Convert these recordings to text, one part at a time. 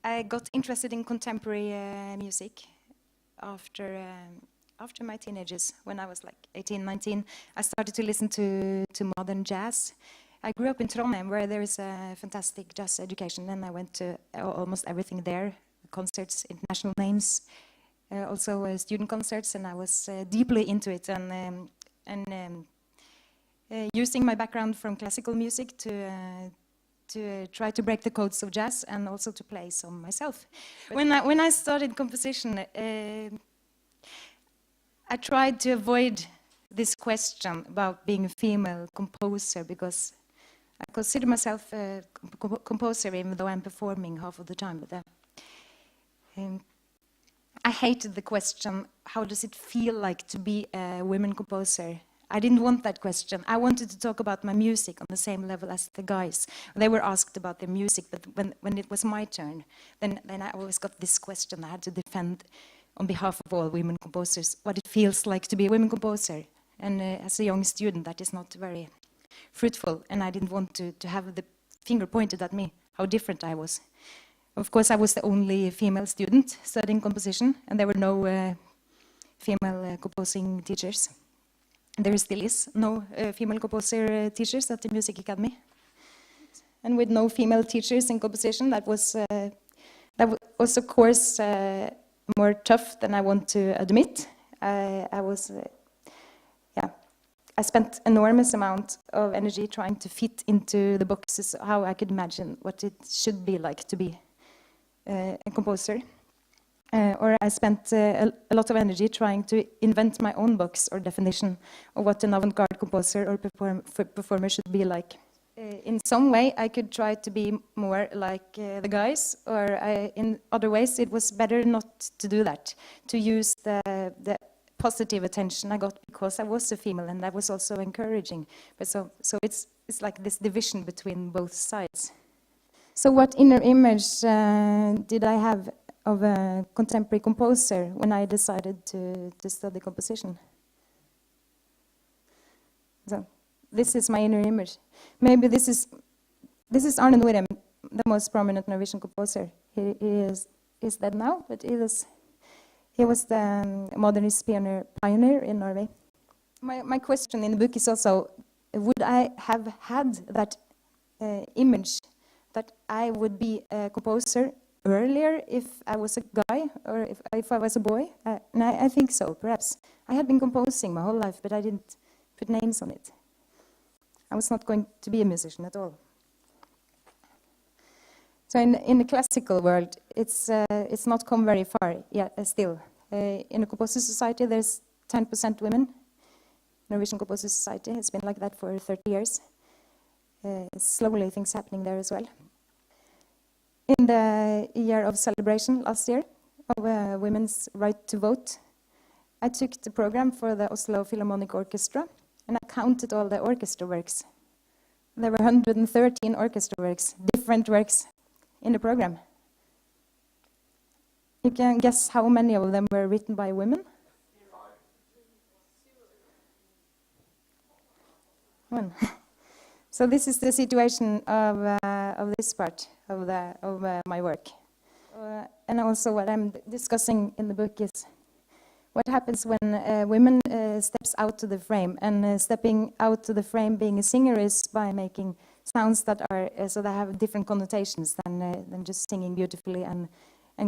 I got interested in contemporary music after my teenagers. When I was like 18, 19, I started to listen to modern jazz. I grew up in Trondheim, where there is a fantastic jazz education, and I went to almost everything there, concerts, international names, also student concerts, and I was deeply into it. And using my background from classical music to try to break the codes of jazz and also to play some myself. When I started composition, I tried to avoid this question about being a female composer, because I consider myself a composer even though I'm performing half of the time. But I hated the question, how does it feel like to be a women composer? I didn't want that question. I wanted to talk about my music on the same level as the guys. They were asked about their music, but when it was my turn, then I always got this question. I had to defend on behalf of all women composers what it feels like to be a women composer. And as a young student, that is not very fruitful, and I didn't want to have the finger pointed at me, how different I was. Of course, I was the only female student studying composition, and there were no female composing teachers. There still is no female composer teachers at the Music Academy. And with no female teachers in composition, that was of course more tough than I want to admit. I spent enormous amount of energy trying to fit into the boxes how I could imagine what it should be like to be a composer. Or I spent a lot of energy trying to invent my own box or definition of what an avant-garde composer or performer should be like. In some way, I could try to be more like the guys, or in other ways, it was better not to do that, to use the positive attention I got because I was a female, and that was also encouraging. But so it's like this division between both sides. So what inner image did I have of a contemporary composer when I decided to study composition? So this is my inner image. Maybe this is Arne Norheim, the most prominent Norwegian composer. He is dead now, but he was the modernist pioneer in Norway. My question in the book is also, would I have had that image that I would be a composer earlier if I was a guy or if I was a boy? And I think so, perhaps. I had been composing my whole life, but I didn't put names on it. I was not going to be a musician at all. So in the classical world, it's not come very far yet, still. In the Composer Society, there's 10% women. Norwegian Composer Society has been like that for 30 years. Slowly things happening there as well. In the year of celebration last year of women's right to vote, I took the program for the Oslo Philharmonic Orchestra, and I counted all the orchestra works. There were 113 orchestra works, different works in the program. You can guess how many of them were written by women? One. So this is the situation of this part of my work. And also what I'm discussing in the book is what happens when a woman steps out to the frame. And stepping out to the frame being a singer is by making sounds that are, so they have different connotations than just singing beautifully and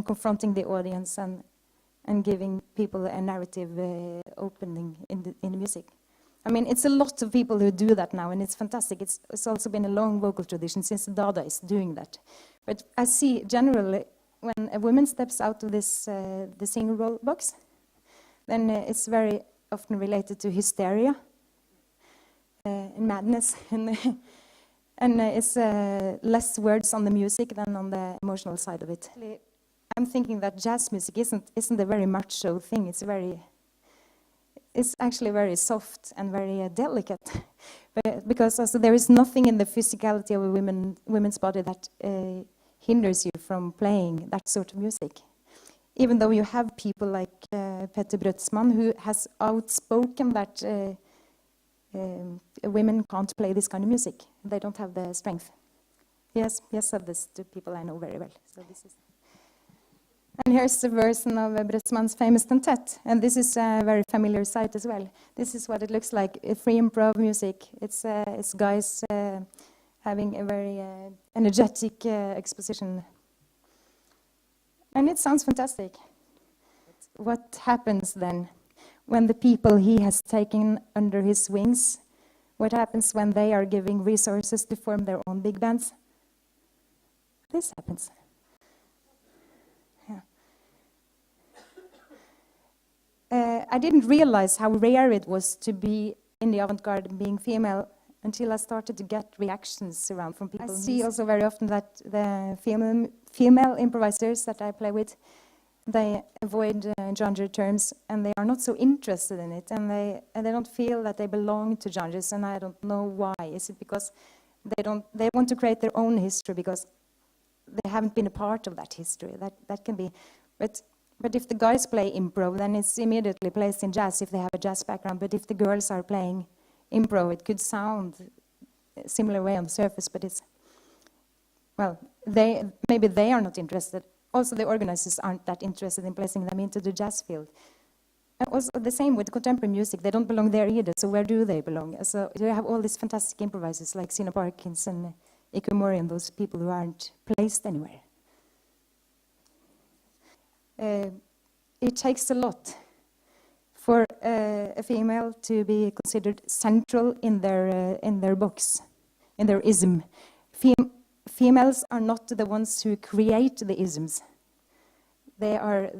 confronting the audience and giving people a narrative opening in the music. I mean, it's a lot of people who do that now, and it's fantastic. It's also been a long vocal tradition since Dada is doing that. But I see generally when a woman steps out of this the singer role box, then it's very often related to hysteria and madness, and it's less words on the music than on the emotional side of it. I'm thinking that jazz music isn't a very macho thing. It's actually very soft and very delicate, because also there is nothing in the physicality of a women's body that hinders you from playing that sort of music. Even though you have people like Petter Brødsmann, who has outspoken that women can't play this kind of music. They don't have the strength. Yes, said this to people I know very well. So this is. And here's the version of Bressmann's famous quintet, and this is a very familiar sight as well. This is what it looks like, free improv music. It's guys having a very energetic exposition. And it sounds fantastic. What happens then when the people he has taken under his wings, what happens when they are giving resources to form their own big bands? This happens. I didn't realize how rare it was to be in the avant-garde being female until I started to get reactions around from people. I see also very often that the female improvisers that I play with, they avoid genre terms and they are not so interested in it, and they don't feel that they belong to genres, and I don't know why. Is it because they want to create their own history because they haven't been a part of that history? That can be, but if the guys play improv, then it's immediately placed in jazz if they have a jazz background. But if the girls are playing improv, it could sound a similar way on the surface, but it's, well, maybe they are not interested. Also, the organizers aren't that interested in placing them into the jazz field. And also the same with contemporary music. They don't belong there either, so where do they belong? So you have all these fantastic improvisers like Sina Parkins and Ikumori and those people who aren't placed anywhere. It takes a lot for a female to be considered central in their box, in their ism. Females are not the ones who create the isms. They are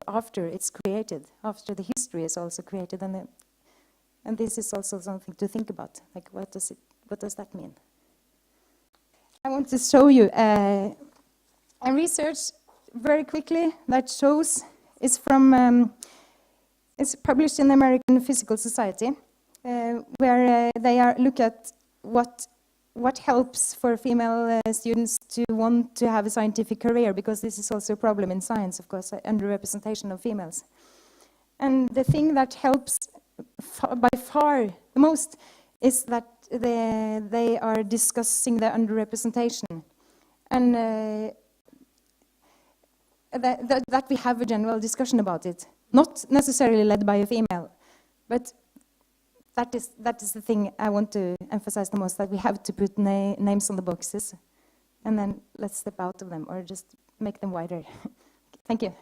after it's created, after the history is also created, and this is also something to think about. Like, what does that mean? I want to show you a research very quickly that shows it's it's published in the American Physical Society, where they look at what helps for female students to want to have a scientific career, because this is also a problem in science, of course, underrepresentation of females. And the thing that helps by far the most is that they are discussing the underrepresentation, and that we have a general discussion about it, not necessarily led by a female, but that is the thing I want to emphasize the most, that we have to put names on the boxes, and then let's step out of them or just make them wider. Thank you.